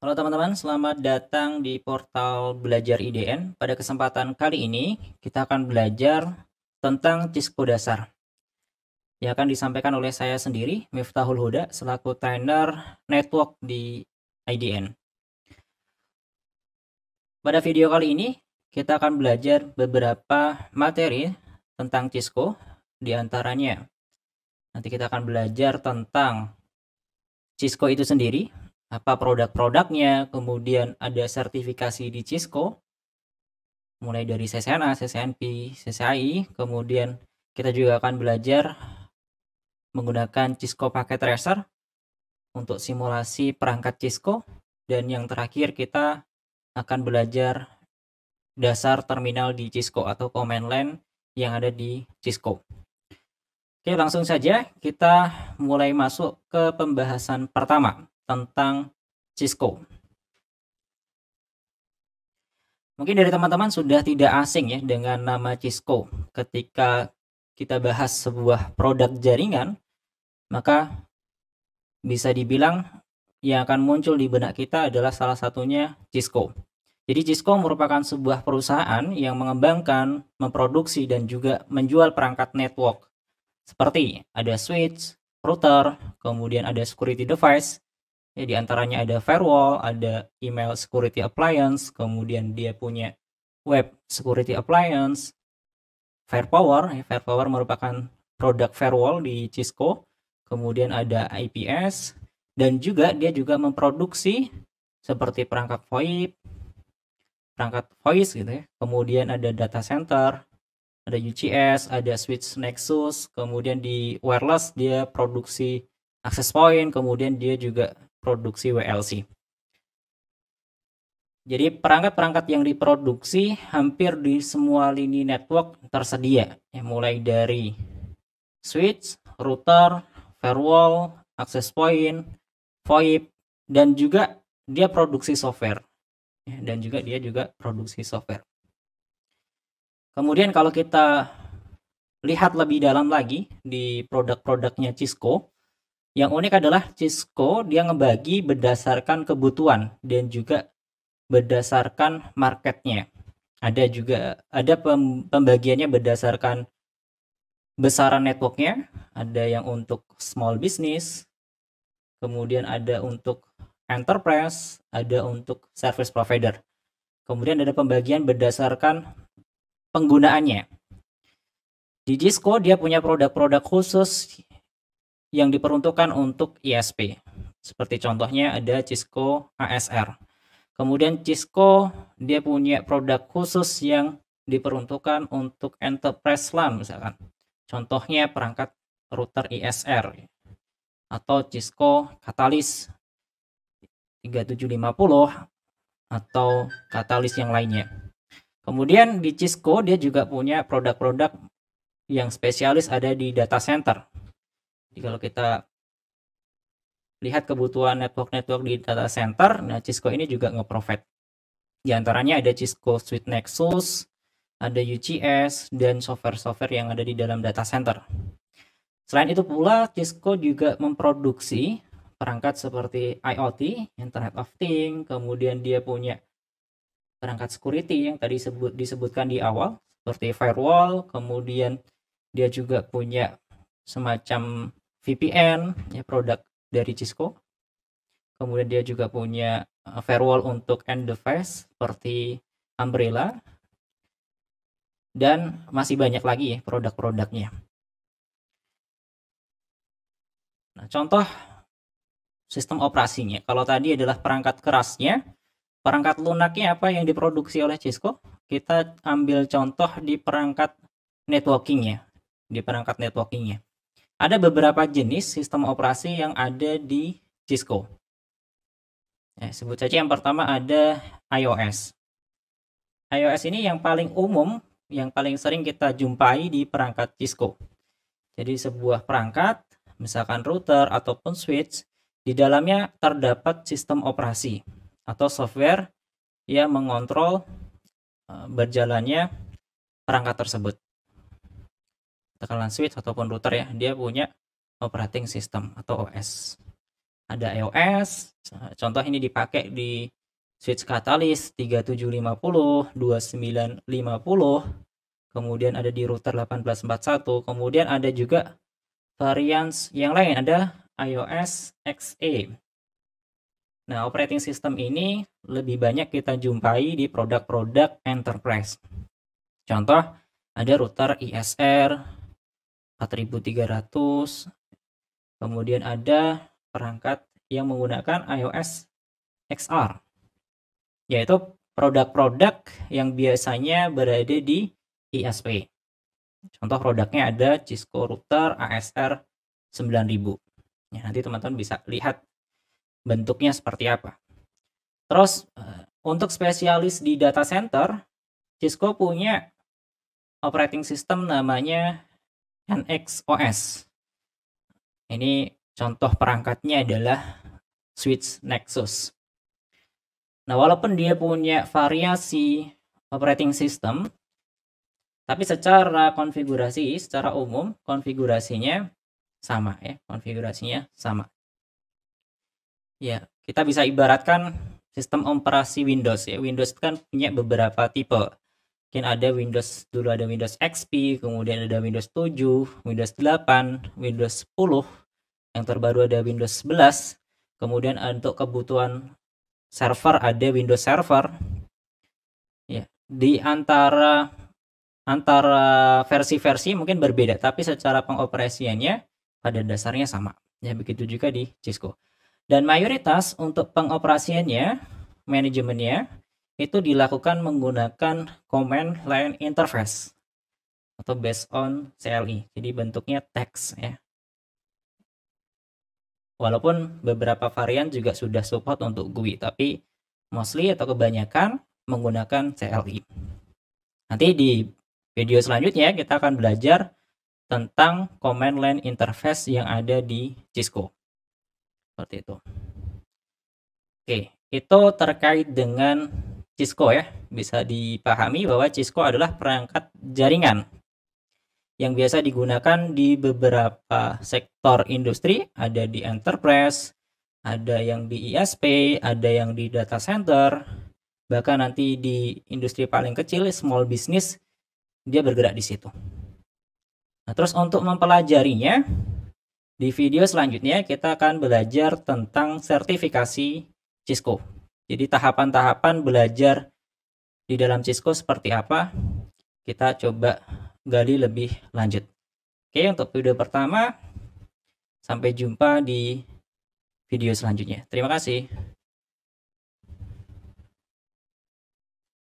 Halo teman-teman, selamat datang di portal Belajar IDN. Pada kesempatan kali ini, kita akan belajar tentang Cisco dasar yang akan disampaikan oleh saya sendiri, Miftahul Huda, selaku trainer network di IDN. Pada video kali ini, kita akan belajar beberapa materi tentang Cisco, diantaranya nanti kita akan belajar tentang Cisco itu sendiri, apa produk-produknya, kemudian ada sertifikasi di Cisco, mulai dari CCNA, CCNP, CCI, kemudian kita juga akan belajar menggunakan Cisco Packet Tracer untuk simulasi perangkat Cisco, dan yang terakhir kita akan belajar dasar terminal di Cisco atau command line yang ada di Cisco. Oke, langsung saja kita mulai masuk ke pembahasan pertama tentang Cisco. Mungkin dari teman-teman sudah tidak asing ya dengan nama Cisco. Ketika kita bahas sebuah produk jaringan, maka bisa dibilang yang akan muncul di benak kita adalah salah satunya Cisco. Jadi Cisco merupakan sebuah perusahaan yang mengembangkan, memproduksi, dan juga menjual perangkat network. Seperti ada switch, router, kemudian ada security device, ya, di antaranya ada firewall, ada email security appliance, kemudian dia punya web security appliance, Firepower. Firepower merupakan produk firewall di Cisco, kemudian ada IPS, dan juga dia juga memproduksi seperti perangkat VoIP, perangkat voice gitu ya, kemudian ada data center, ada UCS, ada switch Nexus, kemudian di wireless dia produksi access point, kemudian dia juga produksi WLC. Jadi perangkat-perangkat yang diproduksi hampir di semua lini network tersedia, ya, mulai dari switch, router, firewall, access point, VoIP, dan juga dia produksi software, ya, dan juga dia juga produksi software. Kemudian kalau kita lihat lebih dalam lagi di produk-produknya Cisco, yang unik adalah Cisco dia ngebagi berdasarkan kebutuhan dan juga berdasarkan marketnya. Ada pembagiannya berdasarkan besaran networknya, ada yang untuk small business, kemudian ada untuk enterprise, ada untuk service provider. Kemudian ada pembagian berdasarkan penggunaannya. Di Cisco dia punya produk-produk khusus yang diperuntukkan untuk ISP. Seperti contohnya ada Cisco ASR. Kemudian Cisco dia punya produk khusus yang diperuntukkan untuk enterprise LAN misalkan. Contohnya perangkat router ISR atau Cisco Catalyst 3750 atau Catalyst yang lainnya. Kemudian di Cisco dia juga punya produk-produk yang spesialis ada di data center. Jadi kalau kita lihat kebutuhan network di data center, nah Cisco ini juga nge-provide. Di antaranya ada Cisco Switch Nexus, ada UCS, dan software-software yang ada di dalam data center. Selain itu pula, Cisco juga memproduksi perangkat seperti IoT, Internet of Things, kemudian dia punya perangkat security yang tadi disebutkan di awal, seperti firewall, kemudian dia juga punya semacam VPN, ya, produk dari Cisco. Kemudian dia juga punya firewall untuk end device seperti Umbrella, dan masih banyak lagi ya produk-produknya. Nah, contoh sistem operasinya. Kalau tadi adalah perangkat kerasnya, perangkat lunaknya apa yang diproduksi oleh Cisco? Kita ambil contoh di perangkat networkingnya. Di perangkat networkingnya. Ada beberapa jenis sistem operasi yang ada di Cisco. Ya, sebut saja yang pertama ada iOS. iOS ini yang paling umum, yang paling sering kita jumpai di perangkat Cisco. Jadi sebuah perangkat, misalkan router ataupun switch, di dalamnya terdapat sistem operasi atau software yang mengontrol berjalannya perangkat tersebut. Katakanlah switch ataupun router ya, dia punya operating system atau OS. ada iOS, contoh ini dipakai di switch Catalyst 3750, 2950, kemudian ada di router 1841, kemudian ada juga varians yang lain, ada iOS XE. Nah, operating system ini lebih banyak kita jumpai di produk-produk enterprise. Contoh, ada router ISR 4300, kemudian ada perangkat yang menggunakan iOS XR, yaitu produk-produk yang biasanya berada di ISP. Contoh produknya ada Cisco router ASR 9000. Ya, nanti teman-teman bisa lihat bentuknya seperti apa. Terus untuk spesialis di data center, Cisco punya operating system namanya NX-OS. Ini contoh perangkatnya adalah switch Nexus. Nah, walaupun dia punya variasi operating system, tapi secara konfigurasi, secara umum konfigurasinya sama ya, konfigurasinya sama. Ya, kita bisa ibaratkan sistem operasi Windows ya. Windows kan punya beberapa tipe. Mungkin ada dulu ada Windows XP, kemudian ada Windows 7, Windows 8, Windows 10, yang terbaru ada Windows 11. Kemudian untuk kebutuhan server ada Windows Server. Ya, di antara versi-versi mungkin berbeda, tapi secara pengoperasiannya pada dasarnya sama. Ya, begitu juga di Cisco. Dan mayoritas untuk pengoperasiannya, manajemennya, itu dilakukan menggunakan command line interface atau based on CLI. Jadi bentuknya teks ya. Walaupun beberapa varian juga sudah support untuk GUI, tapi mostly atau kebanyakan menggunakan CLI. Nanti di video selanjutnya kita akan belajar tentang command line interface yang ada di Cisco. Seperti itu. Oke, itu terkait dengan Cisco ya. Bisa dipahami bahwa Cisco adalah perangkat jaringan yang biasa digunakan di beberapa sektor industri, ada di enterprise, ada yang di ISP, ada yang di data center, bahkan nanti di industri paling kecil, small business, dia bergerak di situ. Nah, terus untuk mempelajarinya, di video selanjutnya kita akan belajar tentang sertifikasi Cisco. Jadi tahapan-tahapan belajar di dalam Cisco seperti apa, kita coba gali lebih lanjut. Oke, untuk video pertama, sampai jumpa di video selanjutnya. Terima kasih.